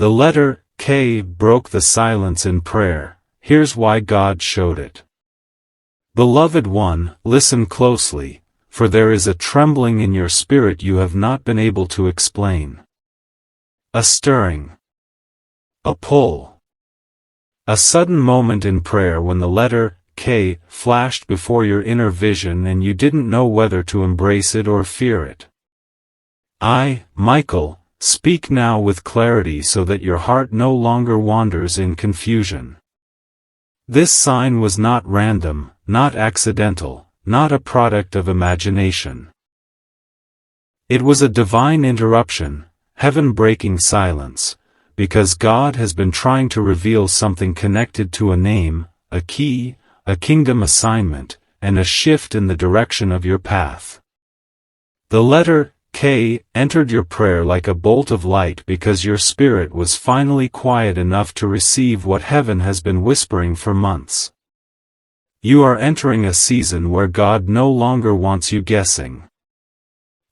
The letter K broke the silence in prayer. Here's why God showed it. Beloved one, listen closely, for there is a trembling in your spirit you have not been able to explain. A stirring. A pull. A sudden moment in prayer when the letter K flashed before your inner vision and you didn't know whether to embrace it or fear it. I, Michael, speak now with clarity so that your heart no longer wanders in confusion. This sign was not random, not accidental, not a product of imagination. It was a divine interruption, heaven-breaking silence, because God has been trying to reveal something connected to a name, a key, a kingdom assignment, and a shift in the direction of your path. The letter K entered your prayer like a bolt of light because your spirit was finally quiet enough to receive what heaven has been whispering for months. You are entering a season where God no longer wants you guessing.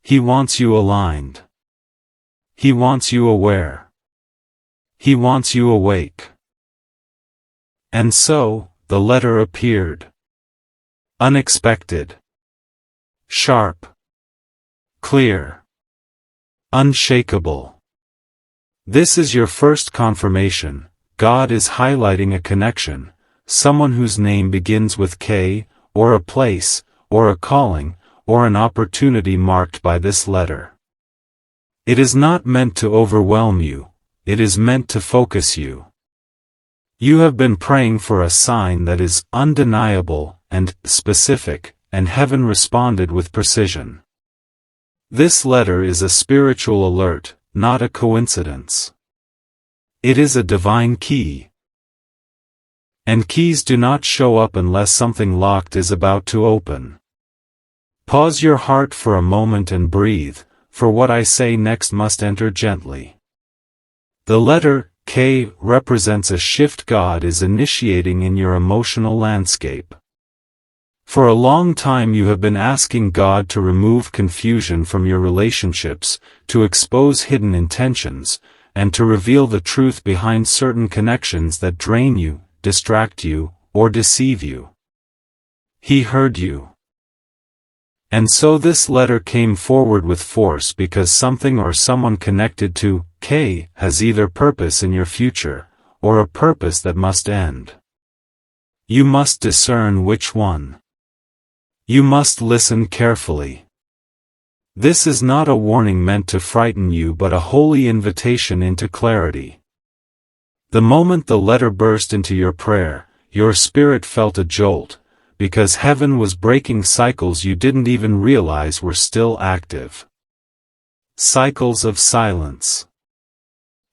He wants you aligned. He wants you aware. He wants you awake. And so, the letter appeared. Unexpected. Sharp. Clear. Unshakable. This is your first confirmation. God is highlighting a connection, someone whose name begins with K, or a place, or a calling, or an opportunity marked by this letter. It is not meant to overwhelm you, it is meant to focus you. You have been praying for a sign that is undeniable and specific, and heaven responded with precision. This letter is a spiritual alert, not a coincidence. It is a divine key. And keys do not show up unless something locked is about to open. Pause your heart for a moment and breathe, for what I say next must enter gently. The letter K represents a shift God is initiating in your emotional landscape. For a long time you have been asking God to remove confusion from your relationships, to expose hidden intentions, and to reveal the truth behind certain connections that drain you, distract you, or deceive you. He heard you. And so this letter came forward with force because something or someone connected to K has either purpose in your future, or a purpose that must end. You must discern which one. You must listen carefully. This is not a warning meant to frighten you but a holy invitation into clarity. The moment the letter burst into your prayer, your spirit felt a jolt, because heaven was breaking cycles you didn't even realize were still active. Cycles of silence.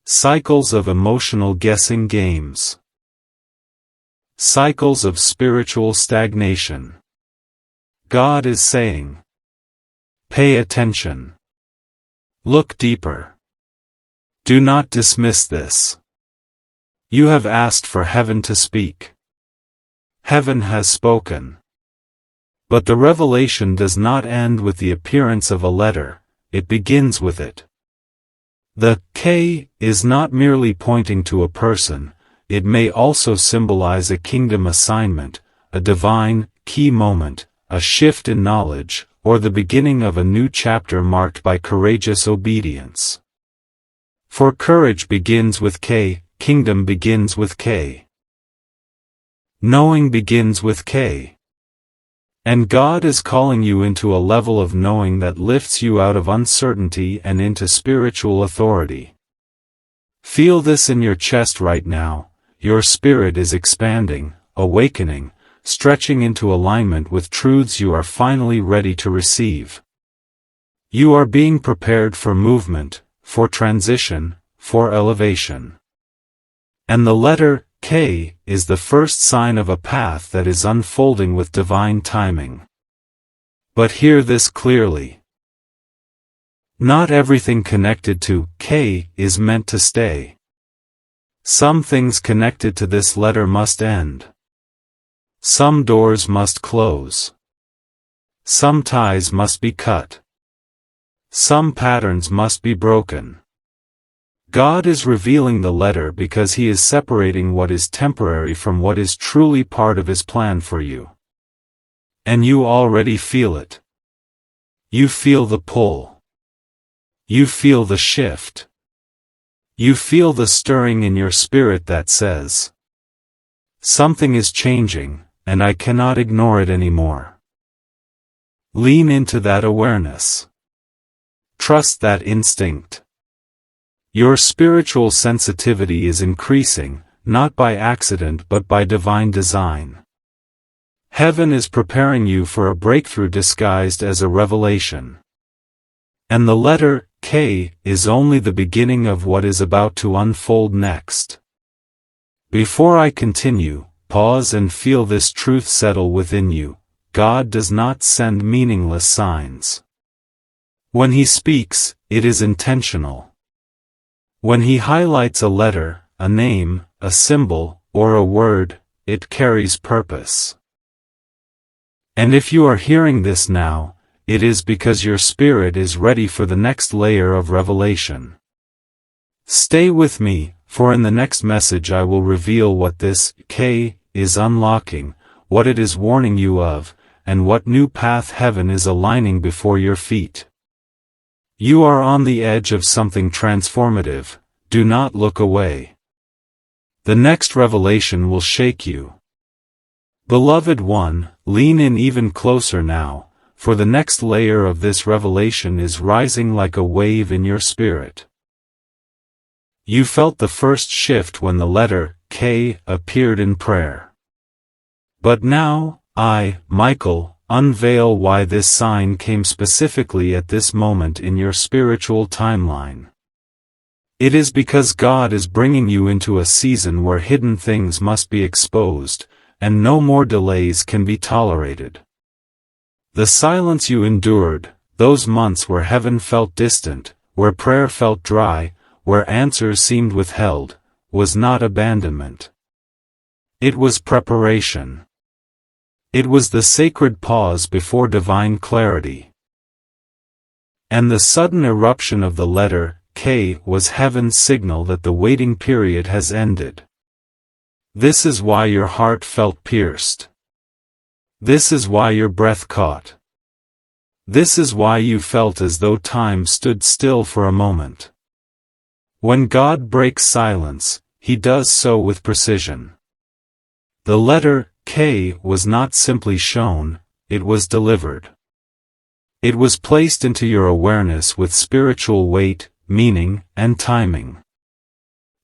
Cycles of emotional guessing games. Cycles of spiritual stagnation. God is saying, pay attention. Look deeper. Do not dismiss this. You have asked for heaven to speak. Heaven has spoken. But the revelation does not end with the appearance of a letter, it begins with it. The K is not merely pointing to a person, it may also symbolize a kingdom assignment, a divine, key moment, a shift in knowledge, or the beginning of a new chapter marked by courageous obedience. For courage begins with K, kingdom begins with K. Knowing begins with K. And God is calling you into a level of knowing that lifts you out of uncertainty and into spiritual authority. Feel this in your chest right now, your spirit is expanding, awakening, stretching into alignment with truths you are finally ready to receive. You are being prepared for movement, for transition, for elevation. And the letter K is the first sign of a path that is unfolding with divine timing. But hear this clearly. Not everything connected to K is meant to stay. Some things connected to this letter must end. Some doors must close. Some ties must be cut. Some patterns must be broken. God is revealing the letter because He is separating what is temporary from what is truly part of His plan for you. And you already feel it. You feel the pull. You feel the shift. You feel the stirring in your spirit that says, something is changing, and I cannot ignore it anymore. Lean into that awareness. Trust that instinct. Your spiritual sensitivity is increasing, not by accident but by divine design. Heaven is preparing you for a breakthrough disguised as a revelation. And the letter K is only the beginning of what is about to unfold next. Before I continue, pause and feel this truth settle within you. God does not send meaningless signs. When He speaks, it is intentional. When He highlights a letter, a name, a symbol, or a word, it carries purpose. And if you are hearing this now, it is because your spirit is ready for the next layer of revelation. Stay with me, for in the next message I will reveal what this K is unlocking, what it is warning you of, and what new path heaven is aligning before your feet. You are on the edge of something transformative. Do not look away. The next revelation will shake you. Beloved one, lean in even closer now, for the next layer of this revelation is rising like a wave in your spirit. You felt the first shift when the letter K appeared in prayer. But now, I, Michael, unveil why this sign came specifically at this moment in your spiritual timeline. It is because God is bringing you into a season where hidden things must be exposed, and no more delays can be tolerated. The silence you endured, those months where heaven felt distant, where prayer felt dry, where answers seemed withheld, was not abandonment. It was preparation. It was the sacred pause before divine clarity. And the sudden eruption of the letter K was heaven's signal that the waiting period has ended. This is why your heart felt pierced. This is why your breath caught. This is why you felt as though time stood still for a moment. When God breaks silence, He does so with precision. The letter K was not simply shown, it was delivered. It was placed into your awareness with spiritual weight, meaning, and timing.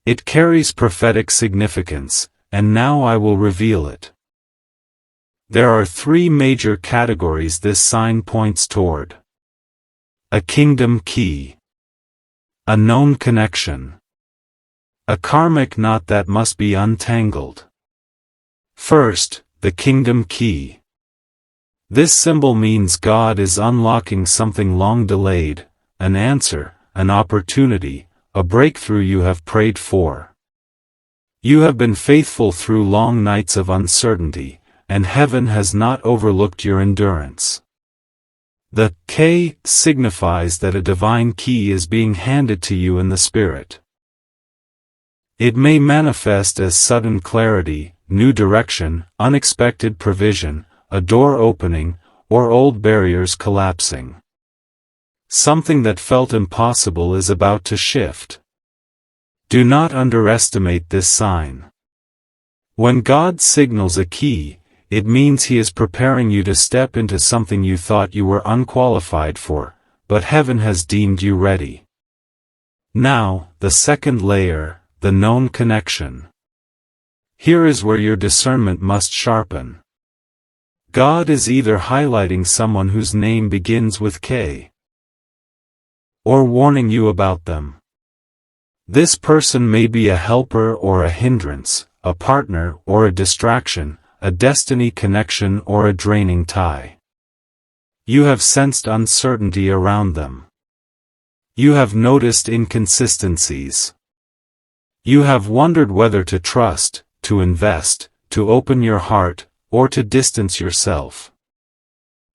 It carries prophetic significance, and now I will reveal it. There are three major categories this sign points toward. A kingdom key. A known connection. A karmic knot that must be untangled. First, the kingdom key. This symbol means God is unlocking something long delayed, an answer, an opportunity, a breakthrough you have prayed for. You have been faithful through long nights of uncertainty, and heaven has not overlooked your endurance. The K signifies that a divine key is being handed to you in the spirit. It may manifest as sudden clarity, new direction, unexpected provision, a door opening, or old barriers collapsing. Something that felt impossible is about to shift. Do not underestimate this sign. When God signals a key, it means He is preparing you to step into something you thought you were unqualified for, but heaven has deemed you ready. Now, the second layer, the known connection. Here is where your discernment must sharpen. God is either highlighting someone whose name begins with K, or warning you about them. This person may be a helper or a hindrance, a partner or a distraction, a destiny connection or a draining tie. You have sensed uncertainty around them. You have noticed inconsistencies. You have wondered whether to trust, to invest, to open your heart, or to distance yourself.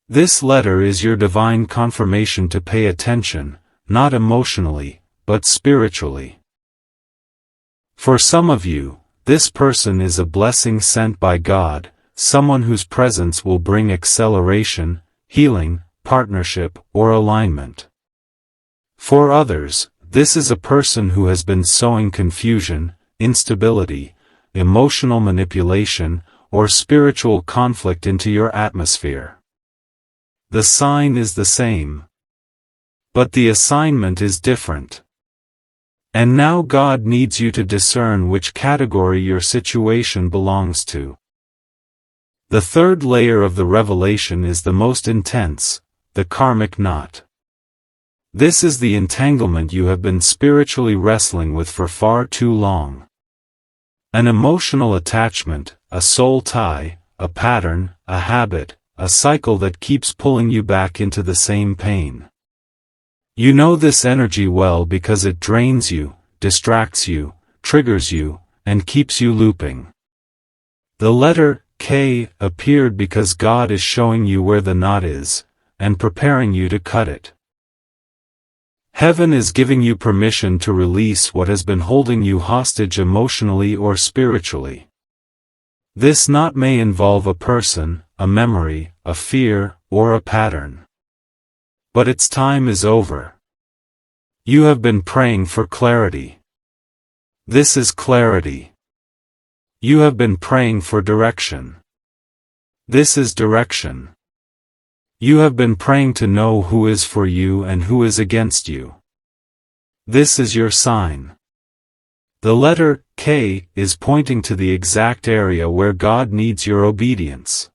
This letter is your divine confirmation to pay attention, not emotionally, but spiritually. For some of you, this person is a blessing sent by God, someone whose presence will bring acceleration, healing, partnership, or alignment. For others, this is a person who has been sowing confusion, instability, emotional manipulation, or spiritual conflict into your atmosphere. The sign is the same, but the assignment is different. And now God needs you to discern which category your situation belongs to. The third layer of the revelation is the most intense, the karmic knot. This is the entanglement you have been spiritually wrestling with for far too long. An emotional attachment, a soul tie, a pattern, a habit, a cycle that keeps pulling you back into the same pain. You know this energy well because it drains you, distracts you, triggers you, and keeps you looping. The letter K appeared because God is showing you where the knot is, and preparing you to cut it. Heaven is giving you permission to release what has been holding you hostage emotionally or spiritually. This knot may involve a person, a memory, a fear, or a pattern. But its time is over. You have been praying for clarity. This is clarity. You have been praying for direction. This is direction. You have been praying to know who is for you and who is against you. This is your sign. The letter K is pointing to the exact area where God needs your obedience.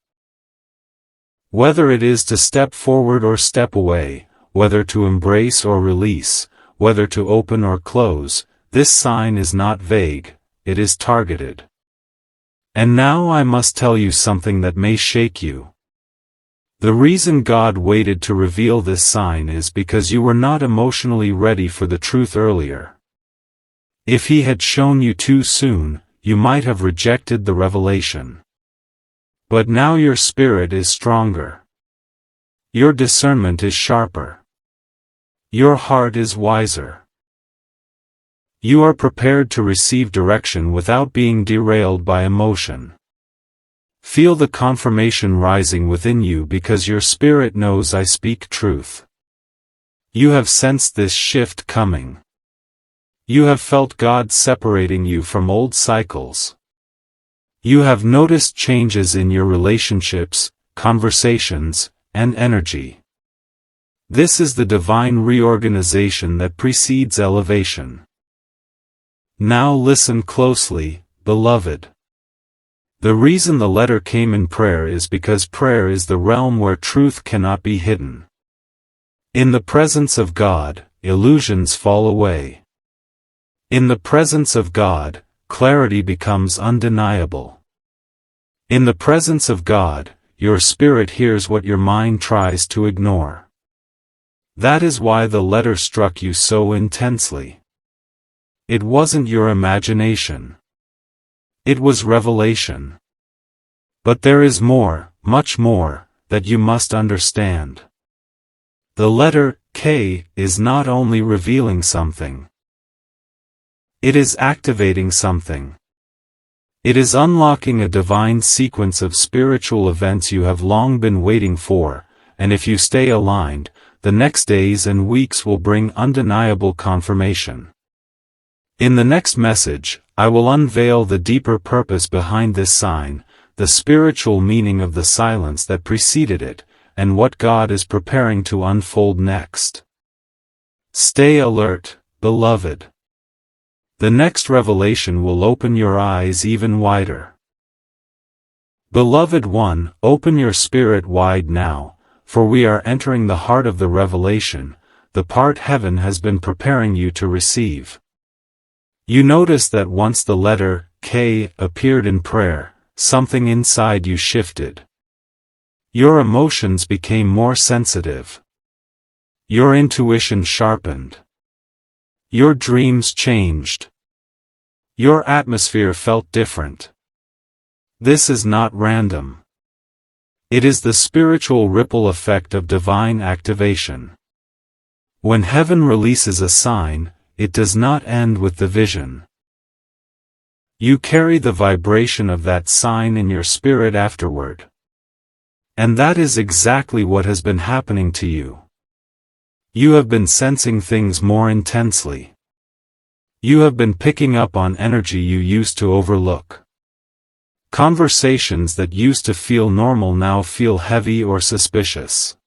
Whether it is to step forward or step away, whether to embrace or release, whether to open or close, this sign is not vague, it is targeted. And now I must tell you something that may shake you. The reason God waited to reveal this sign is because you were not emotionally ready for the truth earlier. If He had shown you too soon, you might have rejected the revelation. But now your spirit is stronger. Your discernment is sharper. Your heart is wiser. You are prepared to receive direction without being derailed by emotion. Feel the confirmation rising within you because your spirit knows I speak truth. You have sensed this shift coming. You have felt God separating you from old cycles. You have noticed changes in your relationships, conversations, and energy. This is the divine reorganization that precedes elevation. Now listen closely, beloved. The reason the letter came in prayer is because prayer is the realm where truth cannot be hidden. In the presence of God, illusions fall away. In the presence of God, clarity becomes undeniable. In the presence of God, your spirit hears what your mind tries to ignore. That is why the letter struck you so intensely. It wasn't your imagination. It was revelation. But there is more, much more, that you must understand. The letter K is not only revealing something. It is activating something. It is unlocking a divine sequence of spiritual events you have long been waiting for, and if you stay aligned, the next days and weeks will bring undeniable confirmation. In the next message, I will unveil the deeper purpose behind this sign, the spiritual meaning of the silence that preceded it, and what God is preparing to unfold next. Stay alert, beloved. The next revelation will open your eyes even wider. Beloved one, open your spirit wide now, for we are entering the heart of the revelation, the part heaven has been preparing you to receive. You notice that once the letter K appeared in prayer, something inside you shifted. Your emotions became more sensitive. Your intuition sharpened. Your dreams changed. Your atmosphere felt different. This is not random. It is the spiritual ripple effect of divine activation. When heaven releases a sign, it does not end with the vision. You carry the vibration of that sign in your spirit afterward. And that is exactly what has been happening to you. You have been sensing things more intensely. You have been picking up on energy you used to overlook. Conversations that used to feel normal now feel heavy or suspicious.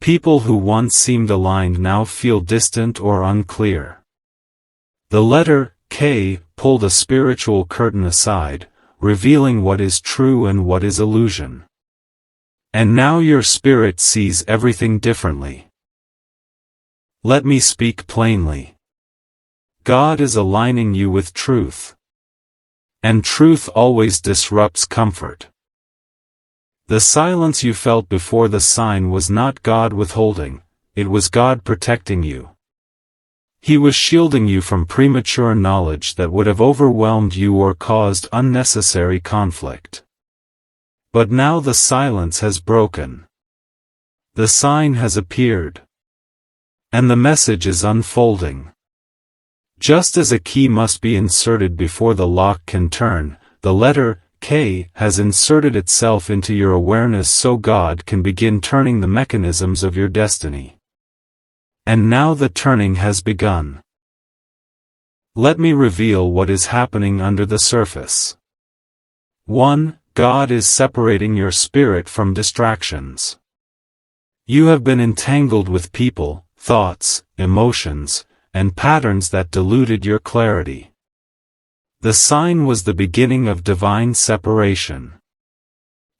People who once seemed aligned now feel distant or unclear. The letter K pulled a spiritual curtain aside, revealing what is true and what is illusion. And now your spirit sees everything differently. Let me speak plainly. God is aligning you with truth. And truth always disrupts comfort. The silence you felt before the sign was not God withholding, it was God protecting you. He was shielding you from premature knowledge that would have overwhelmed you or caused unnecessary conflict. But now the silence has broken. The sign has appeared. And the message is unfolding. Just as a key must be inserted before the lock can turn, the letter K has inserted itself into your awareness so God can begin turning the mechanisms of your destiny. And now the turning has begun. Let me reveal what is happening under the surface. 1. God is separating your spirit from distractions. You have been entangled with people, thoughts, emotions, and patterns that diluted your clarity. The sign was the beginning of divine separation.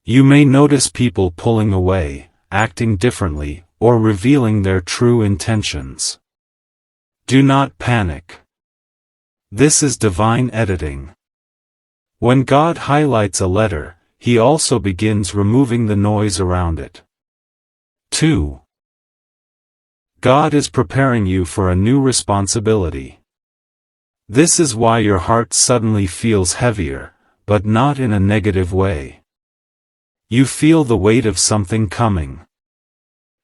You may notice people pulling away, acting differently, or revealing their true intentions. Do not panic. This is divine editing. When God highlights a letter, He also begins removing the noise around it. 2. God is preparing you for a new responsibility. This is why your heart suddenly feels heavier, but not in a negative way. You feel the weight of something coming.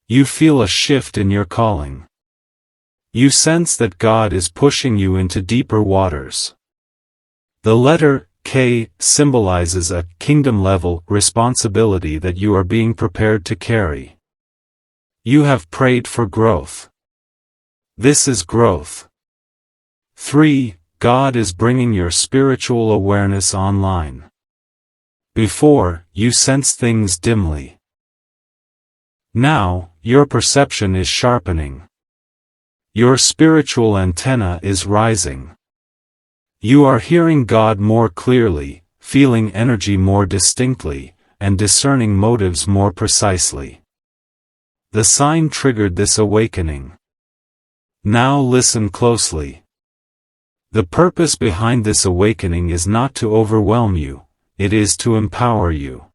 You feel a shift in your calling. You sense that God is pushing you into deeper waters. The letter K symbolizes a kingdom-level responsibility that you are being prepared to carry. You have prayed for growth. This is growth. 3. God is bringing your spiritual awareness online. Before, you sensed things dimly. Now, your perception is sharpening. Your spiritual antenna is rising. You are hearing God more clearly, feeling energy more distinctly, and discerning motives more precisely. The sign triggered this awakening. Now listen closely. The purpose behind this awakening is not to overwhelm you, it is to empower you.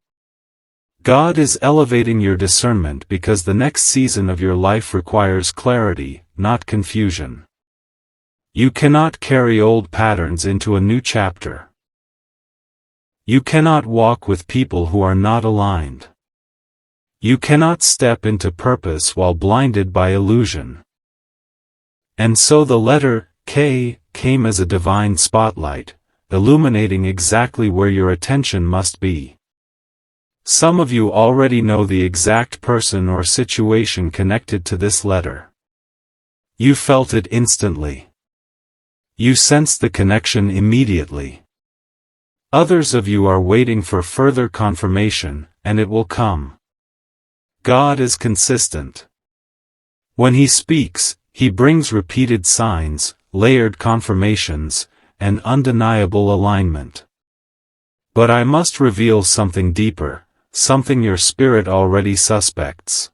God is elevating your discernment because the next season of your life requires clarity, not confusion. You cannot carry old patterns into a new chapter. You cannot walk with people who are not aligned. You cannot step into purpose while blinded by illusion. And so the letter K came as a divine spotlight, illuminating exactly where your attention must be. Some of you already know the exact person or situation connected to this letter. You felt it instantly. You sensed the connection immediately. Others of you are waiting for further confirmation, and it will come. God is consistent. When He speaks, He brings repeated signs, layered confirmations, and undeniable alignment. But I must reveal something deeper, something your spirit already suspects.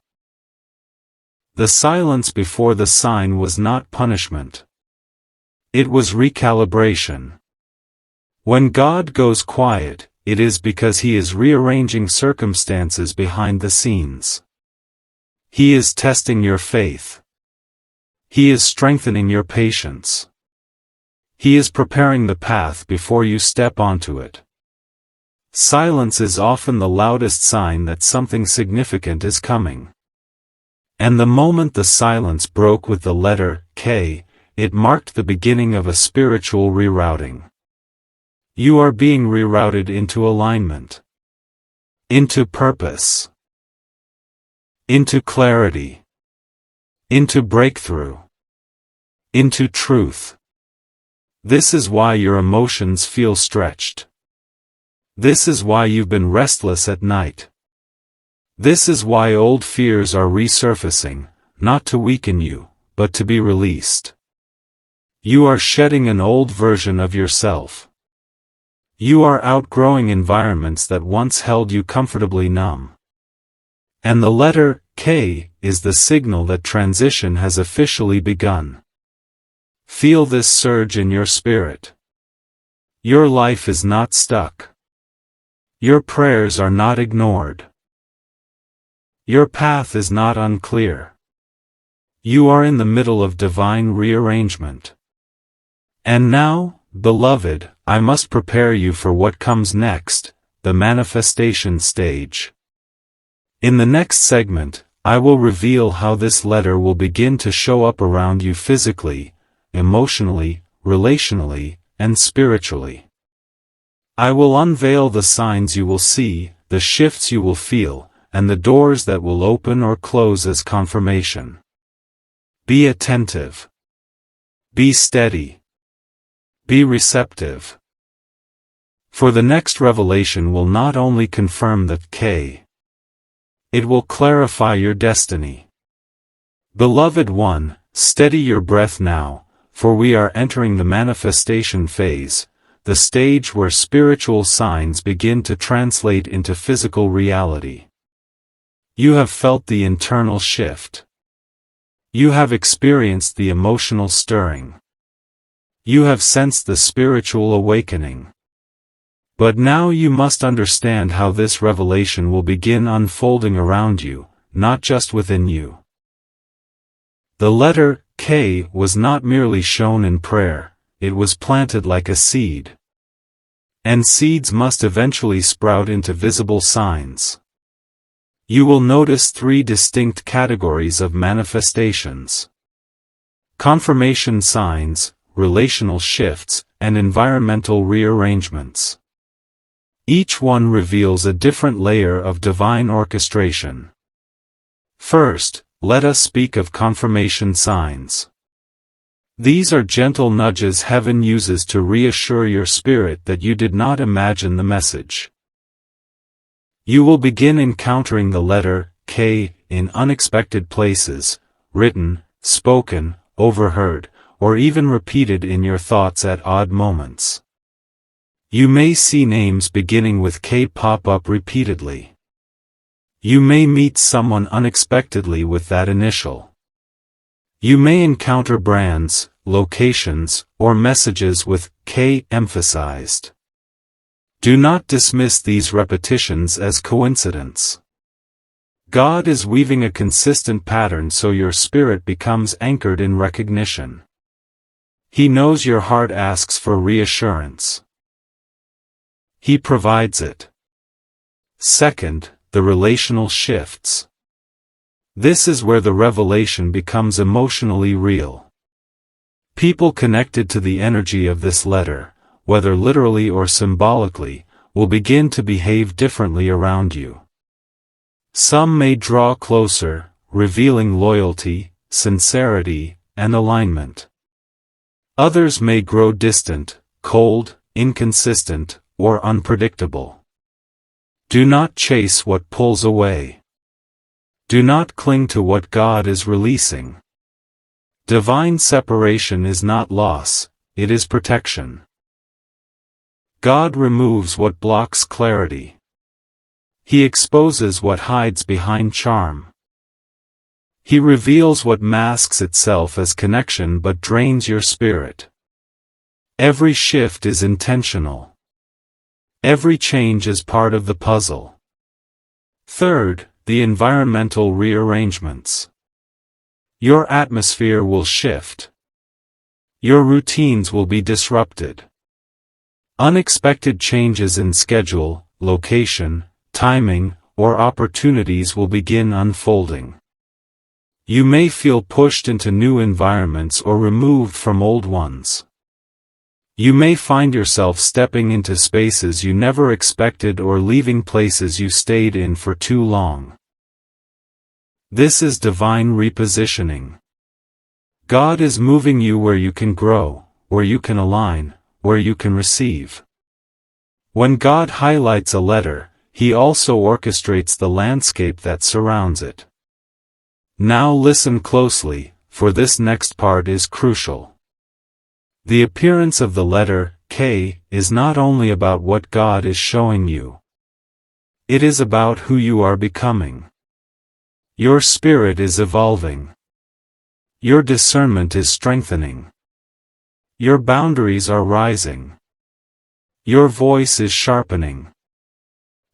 The silence before the sign was not punishment. It was recalibration. When God goes quiet, it is because He is rearranging circumstances behind the scenes. He is testing your faith. He is strengthening your patience. He is preparing the path before you step onto it. Silence is often the loudest sign that something significant is coming. And the moment the silence broke with the letter K, it marked the beginning of a spiritual rerouting. You are being rerouted into alignment, into purpose, into clarity, into breakthrough, into truth. This is why your emotions feel stretched. This is why you've been restless at night. This is why old fears are resurfacing, not to weaken you, but to be released. You are shedding an old version of yourself. You are outgrowing environments that once held you comfortably numb. And the letter K is the signal that transition has officially begun. Feel this surge in your spirit. Your life is not stuck. Your prayers are not ignored. Your path is not unclear. You are in the middle of divine rearrangement. And now, beloved, I must prepare you for what comes next, the manifestation stage. In the next segment, I will reveal how this letter will begin to show up around you physically, emotionally, relationally, and spiritually. I will unveil the signs you will see, the shifts you will feel, and the doors that will open or close as confirmation. Be attentive. Be steady. Be receptive. For the next revelation will not only confirm the K. It will clarify your destiny. Beloved one, steady your breath now, for we are entering the manifestation phase, the stage where spiritual signs begin to translate into physical reality. You have felt the internal shift. You have experienced the emotional stirring. You have sensed the spiritual awakening. But now you must understand how this revelation will begin unfolding around you, not just within you. The letter K was not merely shown in prayer, it was planted like a seed. And seeds must eventually sprout into visible signs. You will notice three distinct categories of manifestations: confirmation signs, relational shifts, and environmental rearrangements. Each one reveals a different layer of divine orchestration. First, let us speak of confirmation signs. These are gentle nudges heaven uses to reassure your spirit that you did not imagine the message. You will begin encountering the letter K in unexpected places, written, spoken, overheard, or even repeated in your thoughts at odd moments. You may see names beginning with K pop up repeatedly. You may meet someone unexpectedly with that initial. You may encounter brands, locations, or messages with K emphasized. Do not dismiss these repetitions as coincidence. God is weaving a consistent pattern so your spirit becomes anchored in recognition. He knows your heart asks for reassurance. He provides it. Second, the relational shifts. This is where the revelation becomes emotionally real. People connected to the energy of this letter, whether literally or symbolically, will begin to behave differently around you. Some may draw closer, revealing loyalty, sincerity, and alignment. Others may grow distant, cold, inconsistent, or unpredictable. Do not chase what pulls away. Do not cling to what God is releasing. Divine separation is not loss, it is protection. God removes what blocks clarity. He exposes what hides behind charm. He reveals what masks itself as connection but drains your spirit. Every shift is intentional. Every change is part of the puzzle. Third, the environmental rearrangements. Your atmosphere will shift. Your routines will be disrupted. Unexpected changes in schedule, location, timing, or opportunities will begin unfolding. You may feel pushed into new environments or removed from old ones. You may find yourself stepping into spaces you never expected or leaving places you stayed in for too long. This is divine repositioning. God is moving you where you can grow, where you can align, where you can receive. When God highlights a letter, He also orchestrates the landscape that surrounds it. Now listen closely, for this next part is crucial. The appearance of the letter K is not only about what God is showing you. It is about who you are becoming. Your spirit is evolving. Your discernment is strengthening. Your boundaries are rising. Your voice is sharpening.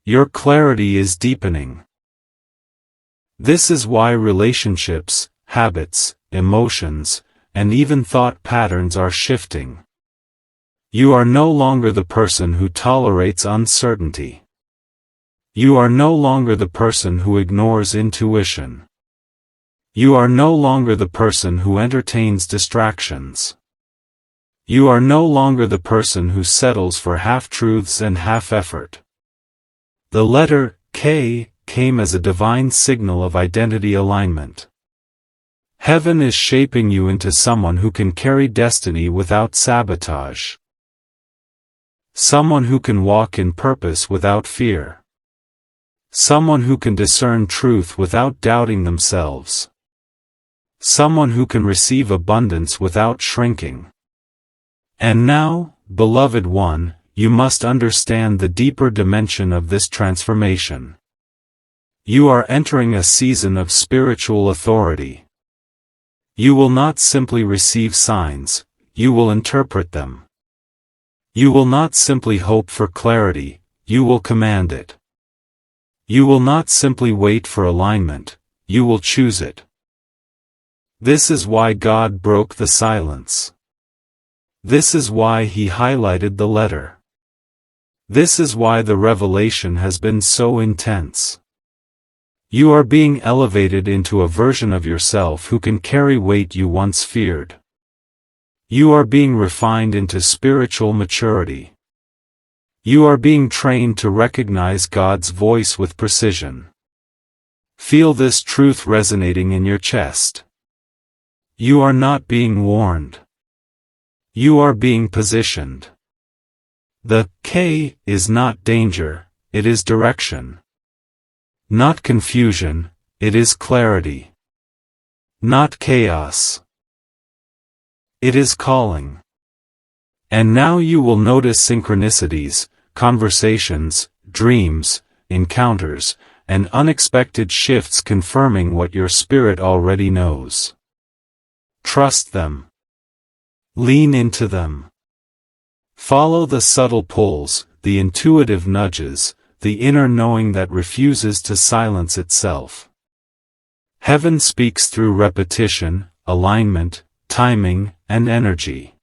Your clarity is deepening. This is why relationships, habits, emotions, and even thought patterns are shifting. You are no longer the person who tolerates uncertainty. You are no longer the person who ignores intuition. You are no longer the person who entertains distractions. You are no longer the person who settles for half-truths and half-effort. The letter K came as a divine signal of identity alignment. Heaven is shaping you into someone who can carry destiny without sabotage. Someone who can walk in purpose without fear. Someone who can discern truth without doubting themselves. Someone who can receive abundance without shrinking. And now, beloved one, you must understand the deeper dimension of this transformation. You are entering a season of spiritual authority. You will not simply receive signs, you will interpret them. You will not simply hope for clarity, you will command it. You will not simply wait for alignment, you will choose it. This is why God broke the silence. This is why He highlighted the letter. This is why the revelation has been so intense. You are being elevated into a version of yourself who can carry weight you once feared. You are being refined into spiritual maturity. You are being trained to recognize God's voice with precision. Feel this truth resonating in your chest. You are not being warned. You are being positioned. The K is not danger, it is direction. Not confusion, it is clarity. Not chaos. It is calling. And now you will notice synchronicities, conversations, dreams, encounters, and unexpected shifts confirming what your spirit already knows. Trust them. Lean into them. Follow the subtle pulls, the intuitive nudges, the inner knowing that refuses to silence itself. Heaven speaks through repetition, alignment, timing, and energy.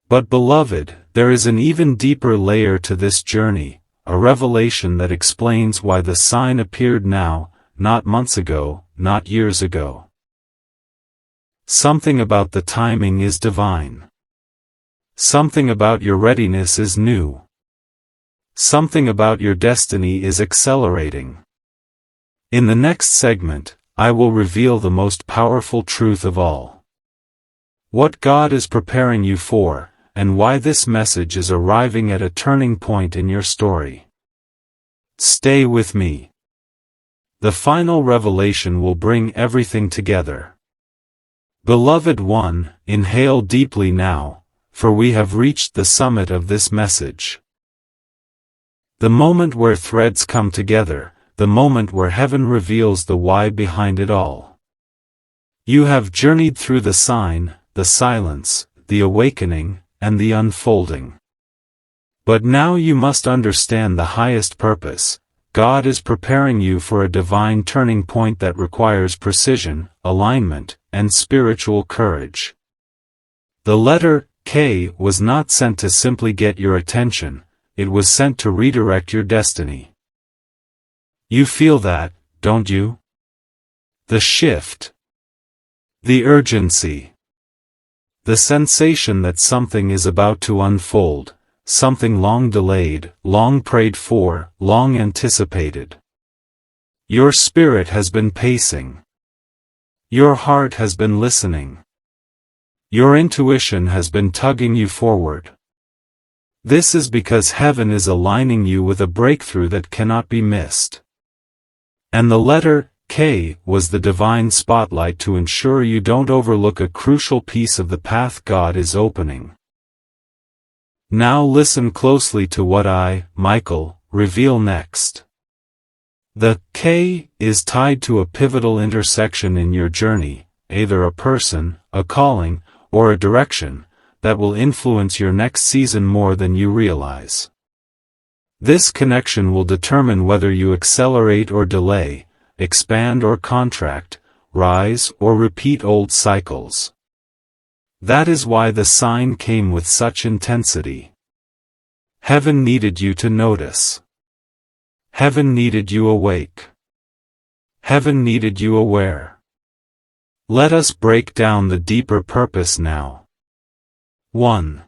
But beloved, there is an even deeper layer to this journey, a revelation that explains why the sign appeared now, not months ago, not years ago. Something about the timing is divine. Something about your readiness is new. Something about your destiny is accelerating. In the next segment, I will reveal the most powerful truth of all. What God is preparing you for, and why this message is arriving at a turning point in your story. Stay with me. The final revelation will bring everything together. Beloved one, inhale deeply now, for we have reached the summit of this message. The moment where threads come together, the moment where heaven reveals the why behind it all. You have journeyed through the sign, the silence, the awakening, and the unfolding. But now you must understand the highest purpose. God is preparing you for a divine turning point that requires precision, alignment, and spiritual courage. The letter K was not sent to simply get your attention, it was sent to redirect your destiny. You feel that, don't you? The shift. The urgency. The sensation that something is about to unfold, something long delayed, long prayed for, long anticipated. Your spirit has been pacing. Your heart has been listening. Your intuition has been tugging you forward. This is because heaven is aligning you with a breakthrough that cannot be missed. And the letter K was the divine spotlight to ensure you don't overlook a crucial piece of the path God is opening. Now listen closely to what I, Michael, reveal next. The K is tied to a pivotal intersection in your journey, either a person, a calling, or a direction, that will influence your next season more than you realize. This connection will determine whether you accelerate or delay, expand or contract, rise or repeat old cycles. That is why the sign came with such intensity. Heaven needed you to notice. Heaven needed you awake. Heaven needed you aware. Let us break down the deeper purpose now. 1.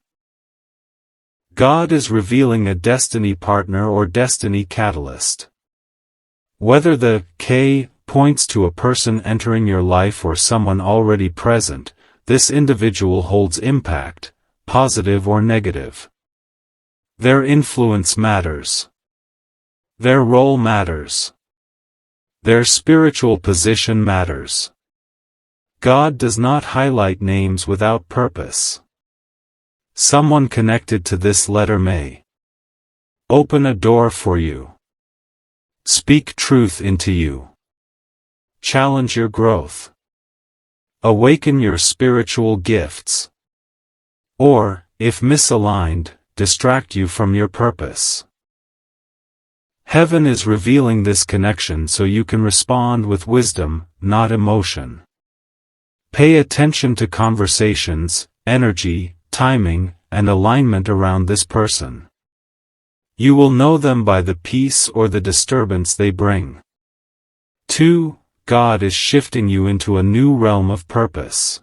God is revealing a destiny partner or destiny catalyst. Whether the K points to a person entering your life or someone already present, this individual holds impact, positive or negative. Their influence matters. Their role matters. Their spiritual position matters. God does not highlight names without purpose. Someone connected to this letter may open a door for you, speak truth into you, challenge your growth, awaken your spiritual gifts, or, if misaligned, distract you from your purpose. Heaven is revealing this connection so you can respond with wisdom, not emotion. Pay attention to conversations, energy, timing, and alignment around this person. You will know them by the peace or the disturbance they bring. 2. God is shifting you into a new realm of purpose.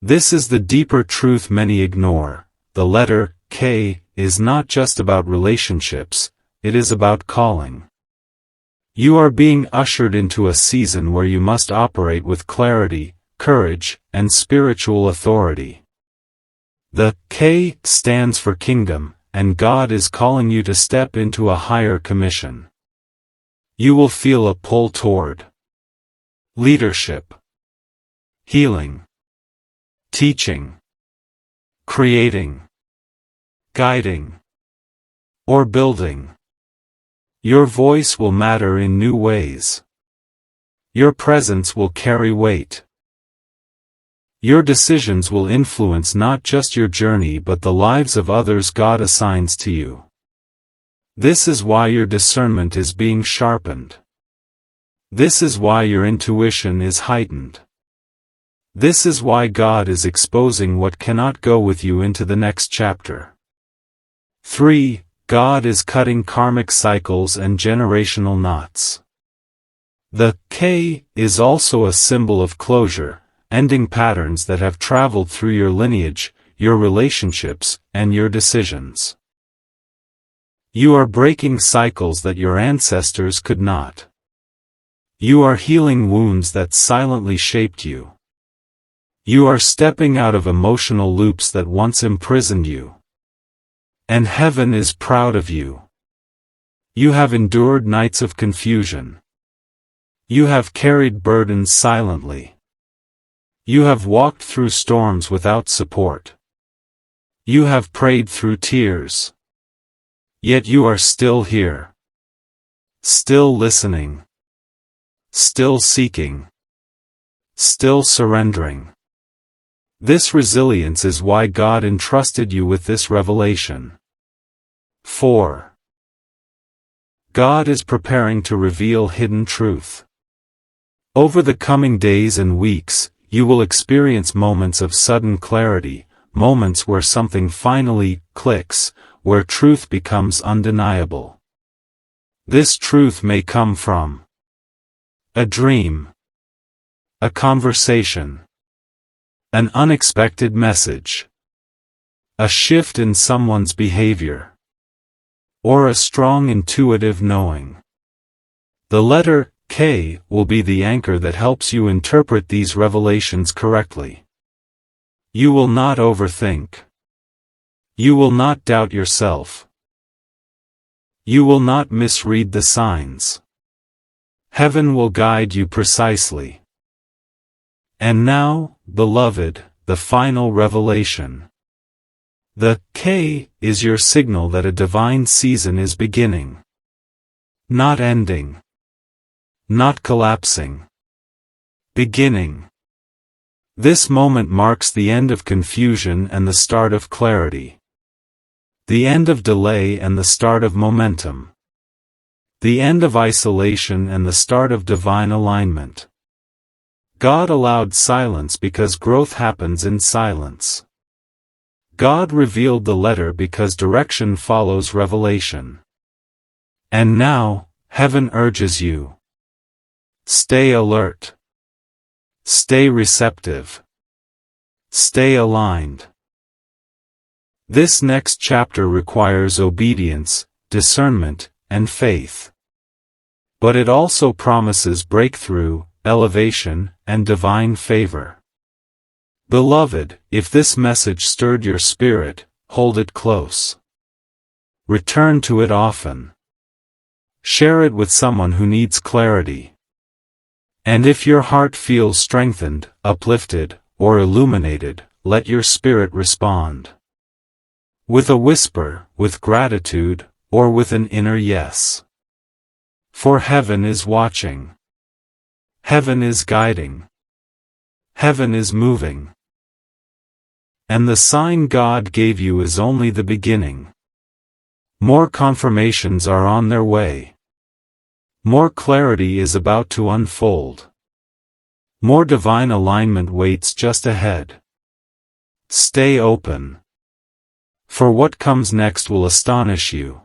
This is the deeper truth many ignore. The letter K is not just about relationships, it is about calling. You are being ushered into a season where you must operate with clarity, courage, and spiritual authority. The K stands for kingdom, and God is calling you to step into a higher commission. You will feel a pull toward leadership, healing, teaching, creating, guiding, or building. Your voice will matter in new ways. Your presence will carry weight. Your decisions will influence not just your journey but the lives of others God assigns to you. This is why your discernment is being sharpened. This is why your intuition is heightened. This is why God is exposing what cannot go with you into the next chapter. 3. God is cutting karmic cycles and generational knots. The K is also a symbol of closure, ending patterns that have traveled through your lineage, your relationships, and your decisions. You are breaking cycles that your ancestors could not. You are healing wounds that silently shaped you. You are stepping out of emotional loops that once imprisoned you. And heaven is proud of you. You have endured nights of confusion. You have carried burdens silently. You have walked through storms without support. You have prayed through tears. Yet you are still here. Still listening. Still seeking. Still surrendering. This resilience is why God entrusted you with this revelation. 4. God is preparing to reveal hidden truth. Over the coming days and weeks, you will experience moments of sudden clarity, moments where something finally clicks, where truth becomes undeniable. This truth may come from a dream, a conversation, An unexpected message. A shift in someone's behavior. Or a strong intuitive knowing. The letter K will be the anchor that helps you interpret these revelations correctly. You will not overthink. You will not doubt yourself. You will not misread the signs. Heaven will guide you precisely. And now, beloved, the final revelation. The K is your signal that a divine season is beginning. Not ending. Not collapsing. Beginning. This moment marks the end of confusion and the start of clarity. The end of delay and the start of momentum. The end of isolation and the start of divine alignment. God allowed silence because growth happens in silence. God revealed the letter because direction follows revelation. And now, heaven urges you. Stay alert. Stay receptive. Stay aligned. This next chapter requires obedience, discernment, and faith. But it also promises breakthrough, elevation, and divine favor. Beloved, if this message stirred your spirit, hold it close. Return to it often. Share it with someone who needs clarity. And if your heart feels strengthened, uplifted, or illuminated, let your spirit respond. With a whisper, with gratitude, or with an inner yes. For heaven is watching. Heaven is guiding. Heaven is moving. And the sign God gave you is only the beginning. More confirmations are on their way. More clarity is about to unfold. More divine alignment waits just ahead. Stay open. For what comes next will astonish you.